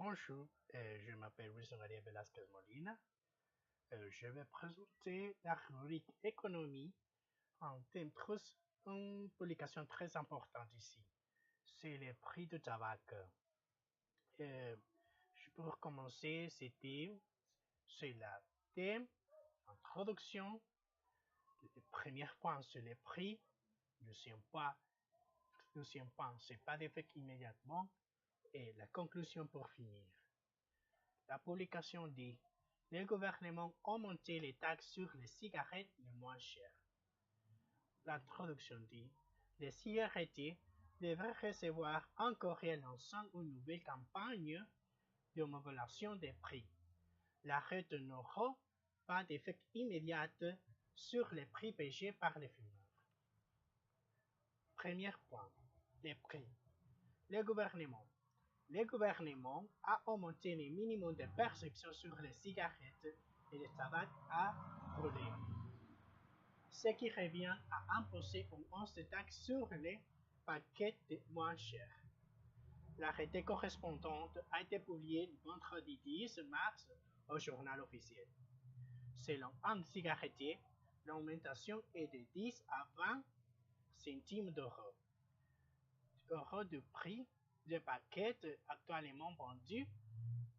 Bonjour, je m'appelle Wilson Maria Velasquez Molina. Je vais présenter la rubrique économie en thème une publication très importante ici. C'est les prix du tabac. Pour commencer, c'est la thème, introduction. Le premier point, c'est les prix. Deuxième point, c'est pas d'effet immédiatement. Et la conclusion pour finir. La publication dit: les gouvernements ont monté les taxes sur les cigarettes les moins chères. L'introduction dit: les cigarettiers devraient recevoir encore et ensemble une nouvelle campagne de modulation des prix. L'arrêt n'aura pas d'effet immédiat sur les prix payés par les fumeurs. Premier point, les prix. Le gouvernement a augmenté le minimum de perception sur les cigarettes et le tabac à brûler, ce qui revient à imposer une hausse de taxe sur les paquets moins chers. L'arrêté correspondant a été publié le vendredi 10 mars au journal officiel. Selon un cigarettier, l'augmentation est de 10 à 20 centimes d'euros de prix de paquets actuellement vendus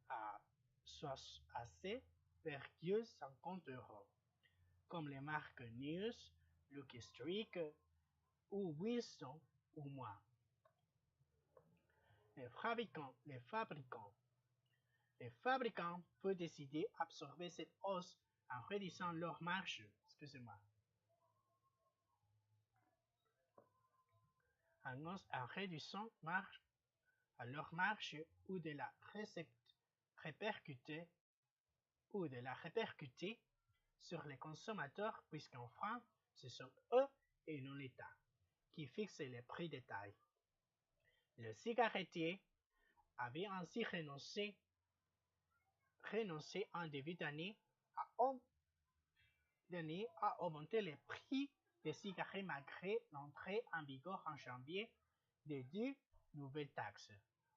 à 7,50 €, comme les marques News, Lucky Strike ou Wilson ou moi. Les fabricants peuvent décider d'absorber cette hausse en réduisant leur marge, en réduisant leur marge ou de la répercuter sur les consommateurs, puisqu'en France, ce sont eux et non l'État qui fixent les prix détail. Le cigarettier avait ainsi renoncé en début d'année à augmenter les prix des cigarettes malgré l'entrée en vigueur en janvier de deux nouvelles taxes,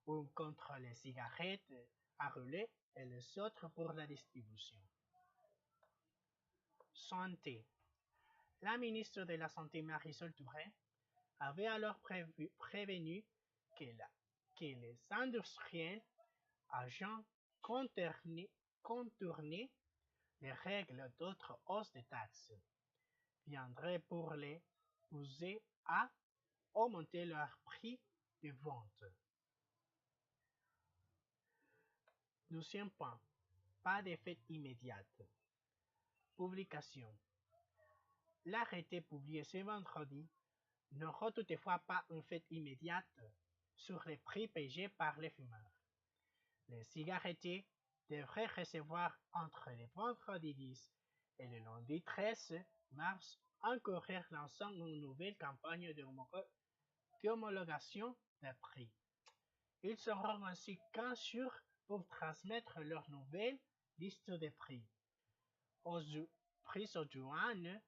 une contre les cigarettes à rouler et les autres pour la distribution. Santé. La ministre de la Santé Marisol Touraine avait alors prévenu que les industriels agents contourner les règles d'autres hausses de taxes viendraient pour les pousser à augmenter leur prix de vente. Deuxième point, pas d'effet immédiat. Publication. L'arrêté publié ce vendredi n'aura toutefois pas un effet immédiat sur les prix payés par les fumeurs. Les cigarettiers devraient recevoir entre le vendredi 10 et le lundi 13 mars encore lançant une nouvelle campagne d'homologation des prix. Ils seront ainsi 15 jours pour transmettre leur nouvelle liste de prix aux douanes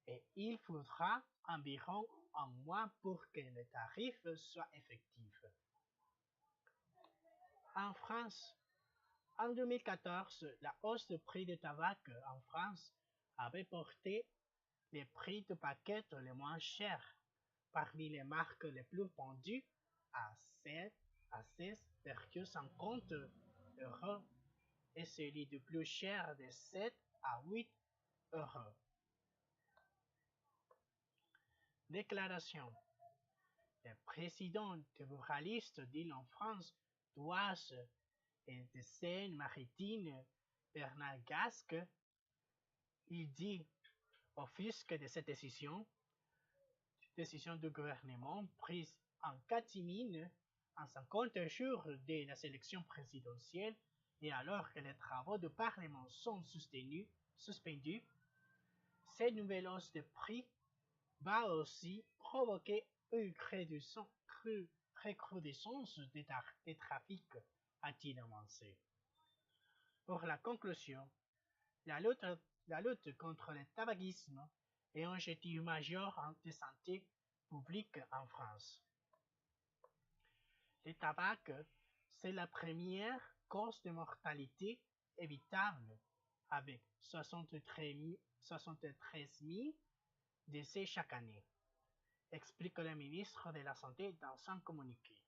et il faudra environ un mois pour que le tarif soit effectif. En France, en 2014, la hausse du prix du tabac en France avait porté les prix de paquets les moins chers parmi les marques les plus vendues à 16,50 € et celui le plus cher de 7 à 8 €. Déclaration. Le président des buralistes d'Île-en-France, d'Oise et de Seine-Maritime, Bernard Gasque, il dit au fisc de cette décision du gouvernement prise en catimine en 50 jours de la sélection présidentielle et alors que les travaux du Parlement sont suspendus, cette nouvelle hausse de prix va aussi provoquer une recrudescence des trafics, a-t-il avancé. Pour la conclusion, la lutte contre le tabagisme est un objectif majeur de santé publique en France. Le tabac, c'est la première cause de mortalité évitable avec 73 000 décès chaque année, explique le ministre de la Santé dans un communiqué.